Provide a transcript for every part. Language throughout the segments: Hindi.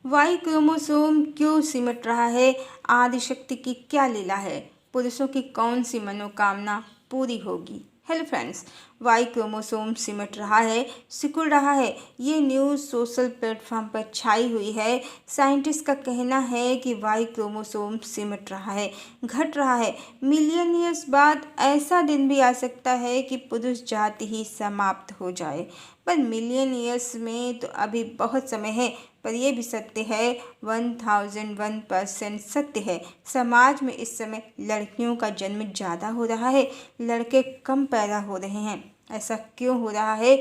वाई क्रोमोसोम क्यों सिमट रहा है? आदिशक्ति की क्या लीला है? पुरुषों की कौन सी मनोकामना पूरी होगी? हेलो फ्रेंड्स, वाई क्रोमोसोम सिमट रहा है, सिकुड़ रहा है, ये न्यूज़ सोशल प्लेटफॉर्म पर छाई हुई है। साइंटिस्ट का कहना है कि वाई क्रोमोसोम सिमट रहा है, घट रहा है। मिलियन ईयर्स बाद ऐसा दिन भी आ सकता है कि पुरुष जाति ही समाप्त हो जाए। पर मिलियन ईयर्स में तो अभी बहुत समय है। पर यह भी सत्य है, 1001% सत्य है, समाज में इस समय लड़कियों का जन्म ज़्यादा हो रहा है, लड़के कम पैदा हो रहे हैं। ऐसा क्यों हो रहा है?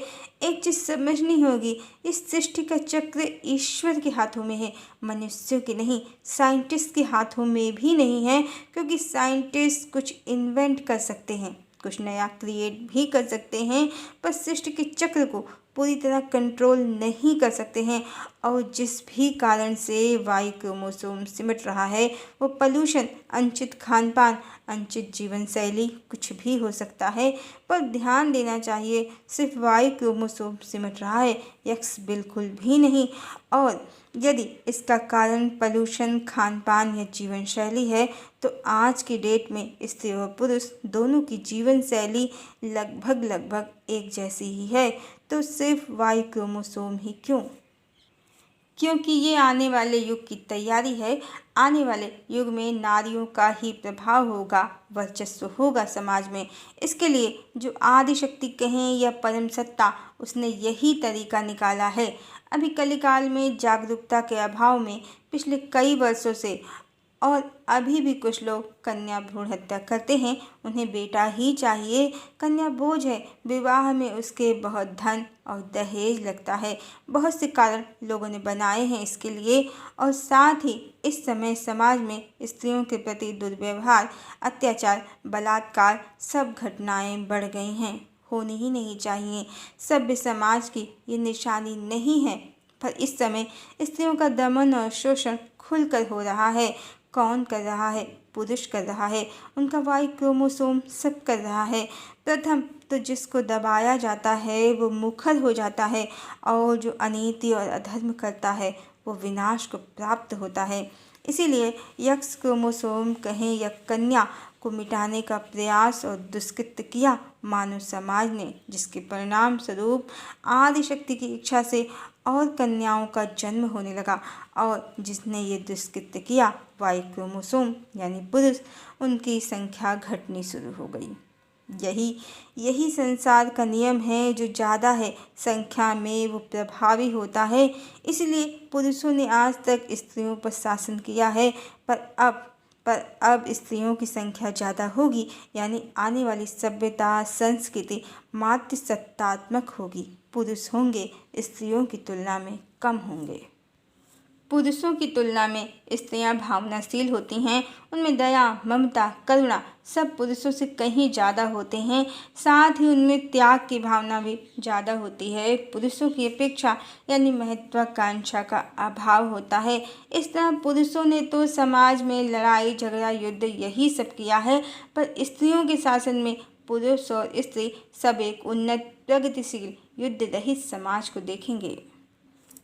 एक चीज़ समझनी होगी, इस सृष्टि का चक्र ईश्वर के हाथों में है, मनुष्यों के नहीं, साइंटिस्ट के हाथों में भी नहीं है। क्योंकि साइंटिस्ट कुछ इन्वेंट कर सकते हैं, कुछ नया क्रिएट भी कर सकते हैं, पर सृष्टि के चक्र को पूरी तरह कंट्रोल नहीं कर सकते हैं। और जिस भी कारण से वाई क्रोमोसोम सिमट रहा है, वो पोल्यूशन, अनुचित खान पान, अनुचित जीवन शैली, कुछ भी हो सकता है। पर ध्यान देना चाहिए, सिर्फ वाई क्रोमोसोम सिमट रहा है, एक्स बिल्कुल भी नहीं। और यदि इसका कारण पोल्यूशन, खान पान या जीवन शैली है, तो आज की डेट में स्त्री और पुरुष दोनों की जीवन शैली लगभग एक जैसी ही है। तो सिर्फ वाई क्रोमोसोम ही क्यों? क्योंकि ये आने वाले युग की तैयारी है। आने वाले युग में नारियों का ही प्रभाव होगा, वर्चस्व होगा समाज में। इसके लिए जो आदिशक्ति कहें या परम सत्ता, उसने यही तरीका निकाला है। अभी कलिकाल में जागरूकता के अभाव में पिछले कई वर्षों से और अभी भी कुछ लोग कन्या भ्रूण हत्या करते हैं। उन्हें बेटा ही चाहिए, कन्या बोझ है, विवाह में उसके बहुत धन और दहेज लगता है। बहुत से कारण लोगों ने बनाए हैं इसके लिए। और साथ ही इस समय समाज में स्त्रियों के प्रति दुर्व्यवहार, अत्याचार, बलात्कार, सब घटनाएं बढ़ गई हैं। होनी ही नहीं चाहिए। सभ्य समाज की ये निशानी नहीं है। पर इस समय स्त्रियों का दमन और शोषण खुलकर हो रहा है। कौन कर रहा है? पुरुष कर रहा है, उनका वाई क्रोमोसोम सब कर रहा है। प्रथम तो जिसको दबाया जाता है वो मुखर हो जाता है, और जो अनीति और अधर्म करता है वो विनाश को प्राप्त होता है। इसीलिए यक्स क्रोमोसोम कहें या कन्या को मिटाने का प्रयास और दुष्कृत्य किया मानव समाज ने, जिसके परिणाम स्वरूप आदिशक्ति की इच्छा से और कन्याओं का जन्म होने लगा। और जिसने ये दुष्कृत्य किया, वाई क्रोमोसोम यानी पुरुष, उनकी संख्या घटनी शुरू हो गई। यही यही संसार का नियम है, जो ज़्यादा है संख्या में वो प्रभावी होता है। इसलिए पुरुषों ने आज तक स्त्रियों पर शासन किया है, पर अब स्त्रियों की संख्या ज़्यादा होगी, यानी आने वाली सभ्यता, संस्कृति मातृसत्तात्मक होगी। पुरुष होंगे, स्त्रियों की तुलना में कम होंगे। पुरुषों की तुलना में स्त्रियां भावनाशील होती हैं, उनमें दया, ममता, करुणा सब पुरुषों से कहीं ज़्यादा होते हैं। साथ ही उनमें त्याग की भावना भी ज़्यादा होती है। पुरुषों की अपेक्षा यानी महत्वाकांक्षा का अभाव होता है। इस तरह पुरुषों ने तो समाज में लड़ाई झगड़ा युद्ध यही सब किया है, पर स्त्रियों के शासन में पुरुष और स्त्री सब एक उन्नत, प्रगतिशील, युद्ध रहित समाज को देखेंगे।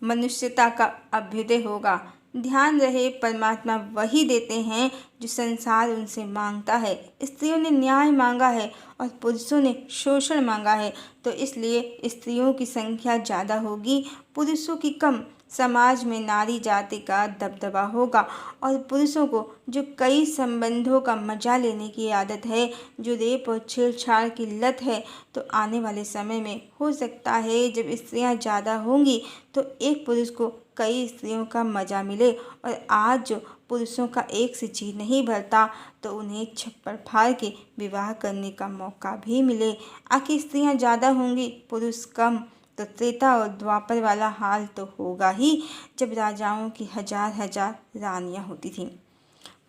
मनुष्यता का अभ्युदय होगा। ध्यान रहे, परमात्मा वही देते हैं जो संसार उनसे मांगता है। स्त्रियों ने न्याय मांगा है और पुरुषों ने शोषण मांगा है, तो इसलिए स्त्रियों की संख्या ज़्यादा होगी, पुरुषों की कम। समाज में नारी जाति का दबदबा होगा, और पुरुषों को जो कई संबंधों का मजा लेने की आदत है, जो रेप और छेड़छाड़ की लत है, तो आने वाले समय में हो सकता है जब स्त्रियां ज़्यादा होंगी तो एक पुरुष को कई स्त्रियों का मजा मिले। और आज जो पुरुषों का एक से जी नहीं भरता, तो उन्हें छप्पर फाड़ के विवाह करने का मौका भी मिले। आखिर स्त्रियां ज़्यादा होंगी, पुरुष कम, तो त्रेता और द्वापर वाला हाल तो होगा ही, जब राजाओं की हजार हजार रानियां होती थीं।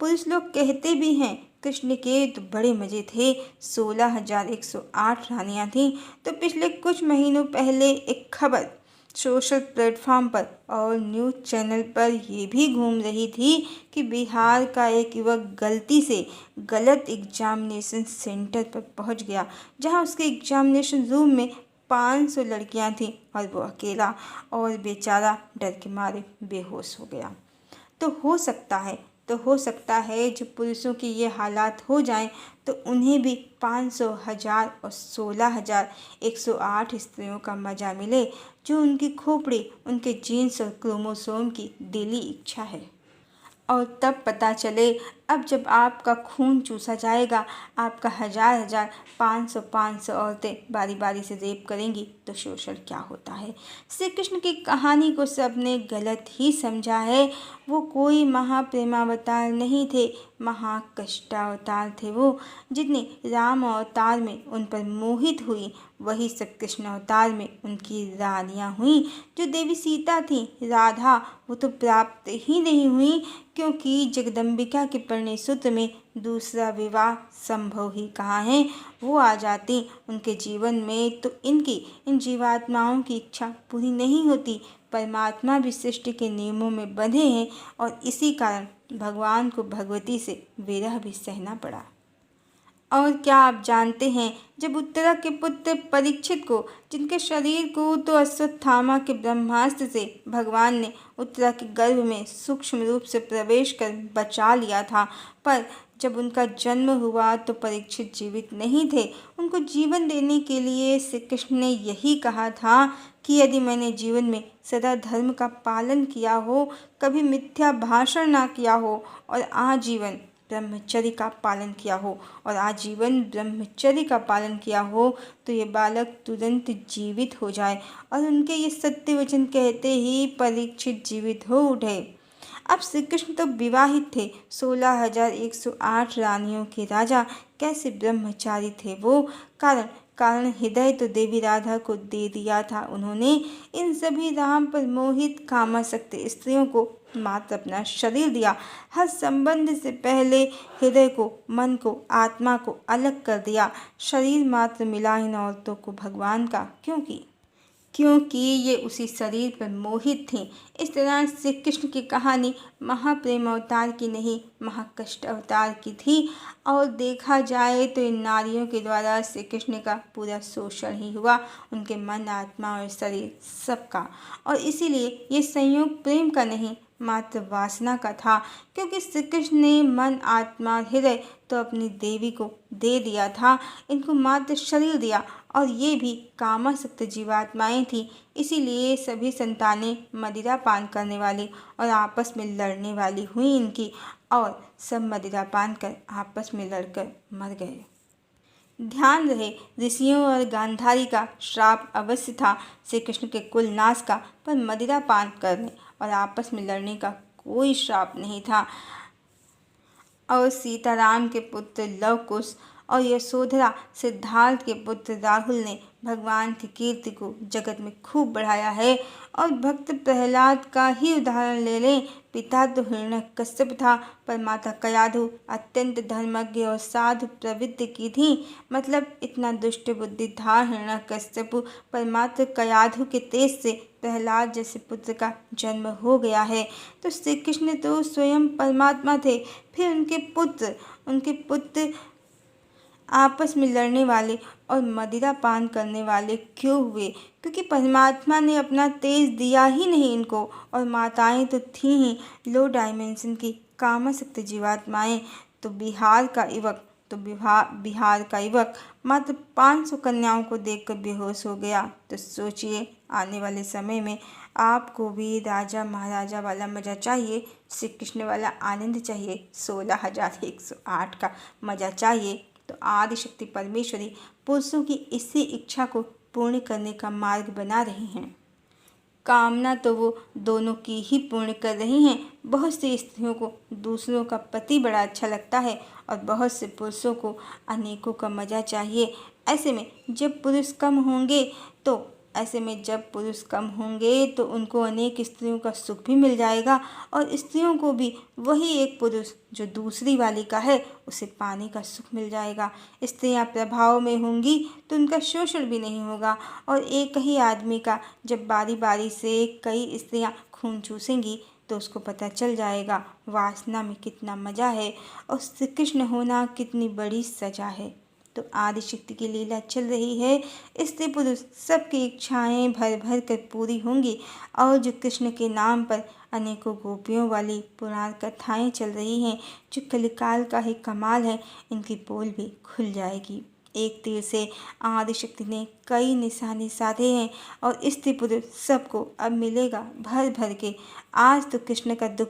पुरुष लोग कहते भी हैं कृष्ण के तो बड़े मज़े थे, 16,108 रानियां थीं। तो पिछले कुछ महीनों पहले एक खबर सोशल प्लेटफॉर्म पर और न्यूज़ चैनल पर ये भी घूम रही थी कि बिहार का एक युवक गलती से गलत एग्जामिनेशन सेंटर पर पहुंच गया, जहां उसके एग्जामिनेशन रूम में 500 लड़कियां थीं और वो अकेला, और बेचारा डर के मारे बेहोश हो गया। तो हो सकता है जो पुरुषों की ये हालात हो जाएं तो उन्हें भी 500, 1000 और 16,000 108 स्त्रियों का मजा मिले, जो उनकी खोपड़ी, उनके जीन्स और क्रोमोसोम की दिली इच्छा है। और तब पता चले, अब जब आपका खून चूसा जाएगा, आपका 1000 500 औरतें बारी बारी से रेप करेंगी, तो शोषण क्या होता है। श्री कृष्ण की कहानी को सबने गलत ही समझा है। वो कोई महाप्रेमावतार नहीं थे, महाकष्टावतार थे वो। जितनी राम अवतार में उन पर मोहित हुई, वही सब कृष्ण अवतार में उनकी रानियां हुई। जो देवी सीता थी, राधा, वो तो प्राप्त ही नहीं हुई, क्योंकि जगदम्बिका के परिणय सूत्र में दूसरा विवाह संभव ही कहाँ है। वो आ जाती उनके जीवन में तो इन जीवात्माओं की इच्छा पूरी नहीं होती। परमात्मा भी सृष्टि के नियमों में बंधे हैं, और इसी कारण भगवान को भगवती से विरह भी सहना पड़ा। और क्या आप जानते हैं, जब उत्तरा के पुत्र परीक्षित को, जिनके शरीर को तो अश्वत्थामा के ब्रह्मास्त्र से भगवान ने उत्तरा के गर्भ में सूक्ष्म रूप से प्रवेश कर बचा लिया था, पर जब उनका जन्म हुआ तो परीक्षित जीवित नहीं थे। उनको जीवन देने के लिए श्री कृष्ण ने यही कहा था कि यदि मैंने जीवन में सदा धर्म का पालन किया हो, कभी मिथ्या भाषण ना किया हो, और आजीवन ब्रह्मचर्य का पालन किया हो, तो ये बालक तुरंत जीवित हो जाए। और उनके ये सत्य वचन कहते ही परीक्षित जीवित हो उठे। अब श्री कृष्ण तो विवाहित थे, 16,108 रानियों के राजा। कैसे ब्रह्मचारी थे वो। कारण हृदय तो देवी राधा को दे दिया था उन्होंने। इन सभी राम पर मोहित कामासक्त स्त्रियों को मात्र अपना शरीर दिया। हर संबंध से पहले हृदय को, मन को, आत्मा को अलग कर दिया। शरीर मात्र मिला इन औरतों को भगवान का, क्योंकि ये उसी शरीर पर मोहित थीं। इस तरह श्री कृष्ण की कहानी महाप्रेम अवतार की नहीं, महाकष्ट अवतार की थी। और देखा जाए तो इन नारियों के द्वारा श्री कृष्ण का पूरा शोषण ही हुआ, उनके मन, आत्मा और शरीर सबका। और इसीलिए ये संयोग प्रेम का नहीं, मात्र वासना का था, क्योंकि श्री कृष्ण ने मन, आत्मा, हृदय तो अपनी देवी को दे दिया था, इनको मात्र शरीर दिया। और ये भी कामासक्त जीवात्माएं थी, इसीलिए सभी संतानें मदिरा पान करने वाली और आपस में लड़ने वाली हुई इनकी, और सब मदिरा पान कर आपस में लड़कर मर गए। ध्यान रहे, ऋषियों और गांधारी का श्राप अवश्य था श्री कृष्ण के कुल नाश का, पर मदिरा पान करने और आपस में लड़ने का कोई श्राप नहीं था। और सीताराम के पुत्र लव कुश और यशोधरा सिद्धार्थ के पुत्र राहुल ने भगवान की कीर्ति को जगत में खूब बढ़ाया है। और भक्त प्रहलाद का ही उदाहरण ले लें। पिता तो हिरण्यकश्यप था, पर माता कयाधु अत्यंत धर्मज्ञ और साधु प्रवृत्ति की थी। मतलब इतना दुष्ट बुद्धि था हिरण्यकश्यप, पर मात्र कयाधु के तेज से प्रहलाद जैसे पुत्र का जन्म हो गया है। तो श्री कृष्ण तो स्वयं परमात्मा थे, फिर उनके पुत्र आपस में लड़ने वाले और मदिरा पान करने वाले क्यों हुए। क्योंकि परमात्मा ने अपना तेज दिया ही नहीं इनको, और माताएं तो थी ही लो डायमेंशन की कामासक्त जीवात्माएं। तो बिहार का युवक मात्र 500 कन्याओं को देखकर बेहोश हो गया। तो सोचिए, आने वाले समय में आपको भी राजा महाराजा वाला मज़ा चाहिए, श्री कृष्ण वाला आनंद चाहिए, 16,108 का मज़ा चाहिए, तो आदिशक्ति परमेश्वरी पुरुषों की इसी इच्छा को पूर्ण करने का मार्ग बना रही हैं। कामना तो वो दोनों की ही पूर्ण कर रही हैं। बहुत सी स्त्रियों को दूसरों का पति बड़ा अच्छा लगता है, और बहुत से पुरुषों को अनेकों का मज़ा चाहिए। ऐसे में जब पुरुष कम होंगे तो उनको अनेक स्त्रियों का सुख भी मिल जाएगा, और स्त्रियों को भी वही एक पुरुष जो दूसरी वाली का है उसे पाने का सुख मिल जाएगा। स्त्रियां प्रभाव में होंगी तो उनका शोषण भी नहीं होगा, और एक ही आदमी का जब बारी बारी से कई स्त्रियां खून चूसेंगी तो उसको पता चल जाएगा वासना में कितना मज़ा है, और श्री कृष्ण होना कितनी बड़ी सजा है। तो आदिशक्ति की लीला चल रही है। स्त्री पुरुष सबकी इच्छाएं भर भर कर पूरी होंगी और जो कृष्ण के नाम पर अनेकों गोपियों वाली पुराण कथाएं चल रही हैं, जो कलिकाल का ही कमाल है, इनकी पोल भी खुल जाएगी। एक तीर से आदिशक्ति ने कई निशाने साधे हैं और स्त्री पुरुष सबको अब मिलेगा भर भर के। आज तो कृष्ण का दुख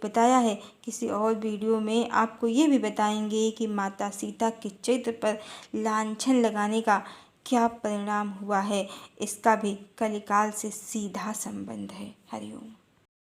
बताया है, किसी और वीडियो में आपको ये भी बताएंगे कि माता सीता के चरित्र पर लांछन लगाने का क्या परिणाम हुआ है। इसका भी कलिकाल से सीधा संबंध है। हरिओम।